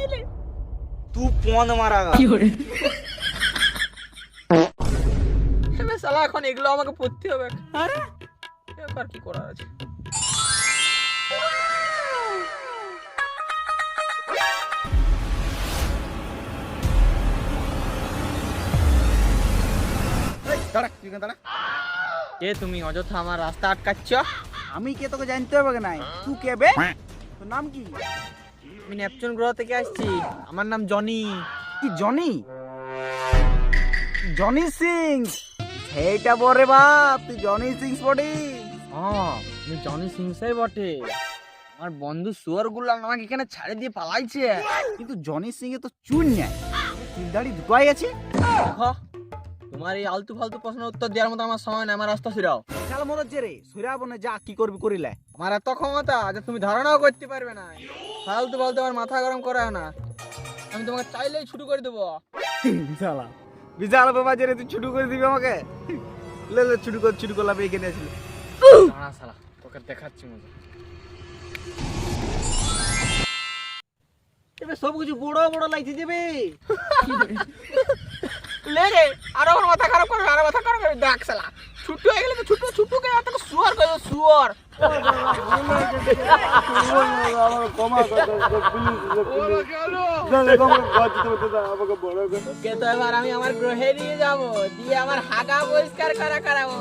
দিলে तू पौंद मारागा এবার শালা এখন এগুলো আমাকে পড়তে হবে। আরে এবার কি করার আছে? দাঁড়া তুই কেন দাঁড়া কে তুমি অযথা আমার রাস্তা আটকাচ্ছ? আমি কে তোকে জানতে হবে কি নাই তুই কে বে তোর নাম কি আমি নেপচুন গ্রহ থেকে আসছি, আমার নাম জনি। কি জনি জনি সিং সেইটা বরে বাপ তুই জনি সিং বডি হ্যাঁ আমি জনি সিংসাই বটে। আমার বন্ধু শুয়ার গুলো আমাকে এখানে ছাড়ে দিয়ে পালাইছে। কিন্তু জনি সিং এ তো চুন নাই চুল দাড়ি দুটোই আছে দেখো তোমার এই আলতু ফালতু প্রশ্নের উত্তর দেওয়ার মতো আমার সময় নাই, আমার রাস্তা ফিরাও। শালা মরছে রে সুরাবো না যা কি করবি করিলে আমার এত ক্ষমতা যে তুমি ধারণাও করতে পারবে না। ফালতু ফালতু আমার মাথা গরম করাও না, আমি তোমাকে চাইলেই ছুটু করে দেবো। শালা বিশাল বাবা যে রে তুই ছুটু করে দিবি আমাকে লে লে ছুটু করলাম এখানে আসলে দাঁড়া শালা, তোকে দেখাচ্ছি মজা। এবার সব কিছু বড় বড় লাগছে যাবে লে রে, আরো আমার মাথা খারাপ করবে, আরো মাথা খারাপ করবে। দেখ শালা ছুটু হয়ে গেলে তো ছুটু কে আর তোকে শুয়ার করবে, শুয়ার। ওকে তো এবার আমি আমার গ্রহে নিয়ে যাবো, দিয়ে আমার হাগা পরিষ্কার করাবো।